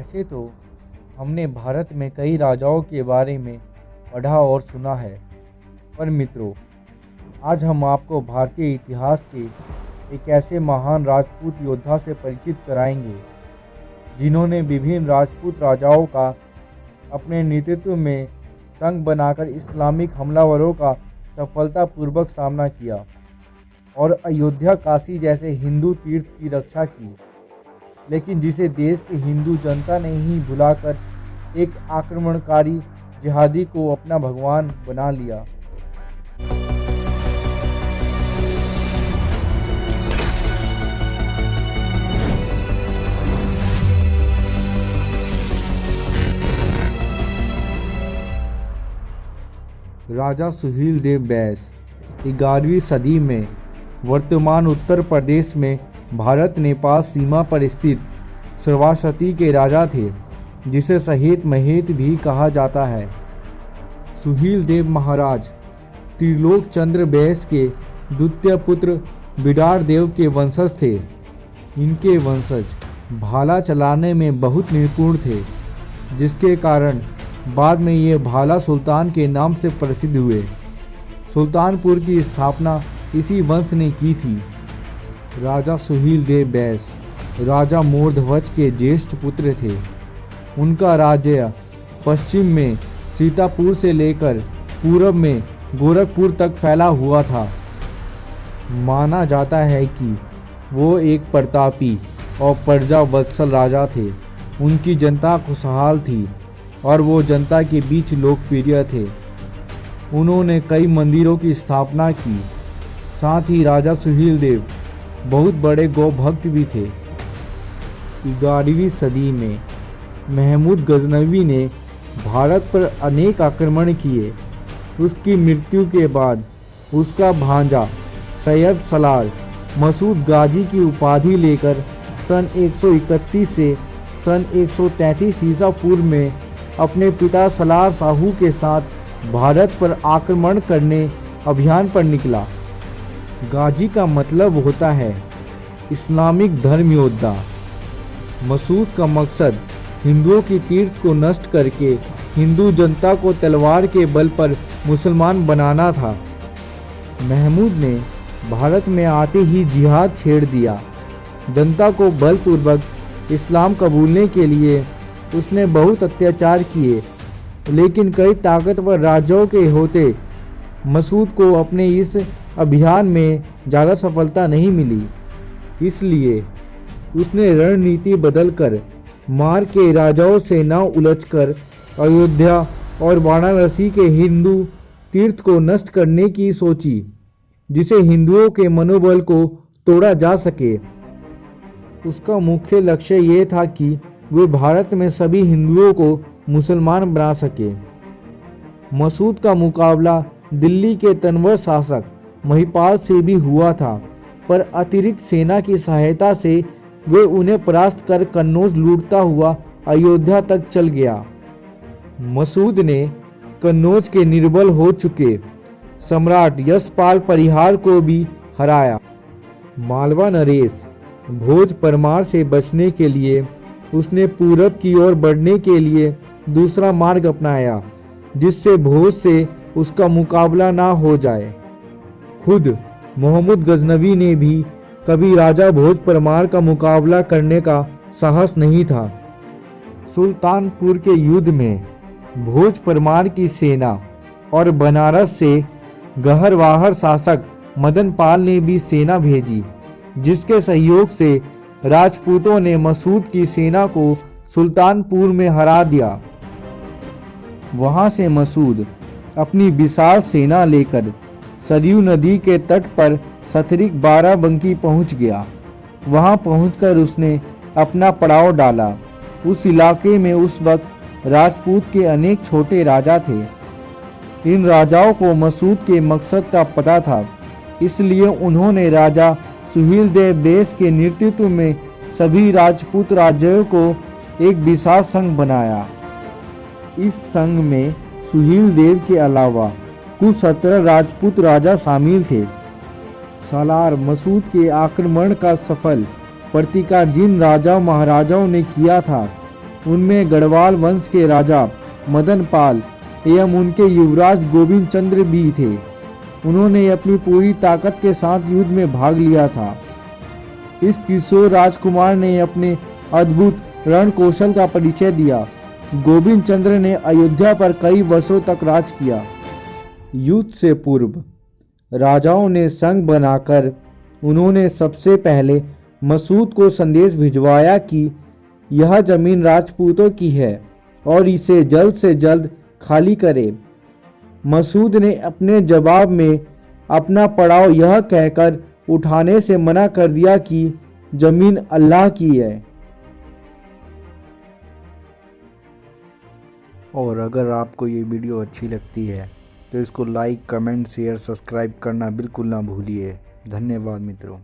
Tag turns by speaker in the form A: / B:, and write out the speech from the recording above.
A: ऐसे तो हमने भारत में कई राजाओं के बारे में पढ़ा और सुना है, पर मित्रों, आज हम आपको भारतीय इतिहास के एक ऐसे महान राजपूत योद्धा से परिचित कराएंगे जिन्होंने विभिन्न राजपूत राजाओं का अपने नेतृत्व में संघ बनाकर इस्लामिक हमलावरों का सफलतापूर्वक सामना किया और अयोध्या, काशी जैसे हिंदू तीर्थ की रक्षा की, लेकिन जिसे देश की हिंदू जनता ने ही भुलाकर एक आक्रमणकारी जिहादी को अपना भगवान बना लिया। राजा सुहेल देव बैस 11वीं सदी में वर्तमान उत्तर प्रदेश में भारत नेपाल सीमा पर स्थित श्रवस्ती के राजा थे, जिसे सहेत महेत भी कहा जाता है। सुहेल देव महाराज त्रिलोक चंद्र बैस के द्वितीय पुत्र बिडार देव के वंशज थे। इनके वंशज भाला चलाने में बहुत निपुण थे, जिसके कारण बाद में ये भाला सुल्तान के नाम से प्रसिद्ध हुए। सुल्तानपुर की स्थापना इसी वंश ने की थी। राजा सुहेल देव बैस राजा मोरध्वज के ज्येष्ठ पुत्र थे। उनका राज्य पश्चिम में सीतापुर से लेकर पूरब में गोरखपुर तक फैला हुआ था। माना जाता है कि वो एक प्रतापी और प्रजा वत्सल राजा थे। उनकी जनता खुशहाल थी और वो जनता के बीच लोकप्रिय थे। उन्होंने कई मंदिरों की स्थापना की। साथ ही राजा सुहेल देव बहुत बड़े गौ भक्त भी थे। 11वीं सदी में महमूद गजनवी ने भारत पर अनेक आक्रमण किए। उसकी मृत्यु के बाद उसका भांजा सैयद सलार मसूद गाजी की उपाधि लेकर सन 131 से सन 133 ईसा पूर्व में अपने पिता सलार शाहू के साथ भारत पर आक्रमण करने अभियान पर निकला। गाजी का मतलब होता है इस्लामिक धर्म योद्धा। मसूद का मकसद हिंदुओं की तीर्थ को नष्ट करके हिंदू जनता को तलवार के बल पर मुसलमान बनाना था। महमूद ने भारत में आते ही जिहाद छेड़ दिया। जनता को बलपूर्वक इस्लाम कबूलने के लिए उसने बहुत अत्याचार किए, लेकिन कई ताकतवर राज्यों के होते मसूद को अपने इस अभियान में ज़्यादा सफलता नहीं मिली। इसलिए उसने रणनीति बदलकर मार के राजाओं से न उलझकर अयोध्या और वाराणसी के हिंदू तीर्थ को नष्ट करने की सोची, जिसे हिंदुओं के मनोबल को तोड़ा जा सके। उसका मुख्य लक्ष्य ये था कि वे भारत में सभी हिंदुओं को मुसलमान बना सके। मसूद का मुकाबला दिल्ली के तनवर शासक महिपाल से भी हुआ था, पर अतिरिक्त सेना की सहायता से वे उन्हें परास्त कर कन्नौज लूटता हुआ अयोध्या तक चल गया। मसूद ने कन्नौज के निर्बल हो चुके सम्राट यशपाल परिहार को भी हराया। मालवा नरेश भोज परमार से बचने के लिए उसने पूरब की ओर बढ़ने के लिए दूसरा मार्ग अपनाया, जिससे भोज से उसका मुकाबला ना हो जाए। खुद मोहम्मद गजनवी ने भी कभी राजा भोज परमार का मुकाबला करने का साहस नहीं था। सुल्तानपुर के युद्ध में भोज परमार की सेना और बनारस से गहरवाहर शासक मदन पाल ने भी सेना भेजी, जिसके सहयोग से राजपूतों ने मसूद की सेना को सुल्तानपुर में हरा दिया। वहां से मसूद अपनी विशाल सेना लेकर सरयू नदी के तट पर सतरिक बाराबंकी पहुंच गया। वहां पहुंचकर उसने अपना पड़ाव डाला। उस इलाके में उस वक्त राजपूत के अनेक छोटे राजा थे। इन राजाओं को मसूद के मकसद का पता था, इसलिए उन्होंने राजा सुहेल देव बैस के नेतृत्व में सभी राजपूत राज्यों को एक विशाल संघ बनाया। इस संघ में सुहेल देव के अलावा कुल 17 राजपूत राजा शामिल थे। सालार मसूद के आक्रमण का सफल प्रतिकार जिन राजा महाराजाओं ने किया था, उनमें गढ़वाल वंश के राजा मदन पाल एवं उनके युवराज गोविंद चंद्र भी थे। उन्होंने अपनी पूरी ताकत के साथ युद्ध में भाग लिया था। इस किशोर राजकुमार ने अपने अद्भुत रण कौशल का परिचय दिया। गोविंद चंद्र ने अयोध्या पर कई वर्षों तक राज किया। युद्ध से पूर्व राजाओं ने संघ बनाकर उन्होंने सबसे पहले मसूद को संदेश भिजवाया कि यह जमीन राजपूतों की है और इसे जल्द से जल्द खाली करे। मसूद ने अपने जवाब में अपना पड़ाव यह कहकर उठाने से मना कर दिया कि जमीन अल्लाह की है।
B: और अगर आपको ये वीडियो अच्छी लगती है तो इसको लाइक, कमेंट, शेयर, सब्सक्राइब करना बिल्कुल ना भूलिए। धन्यवाद मित्रों।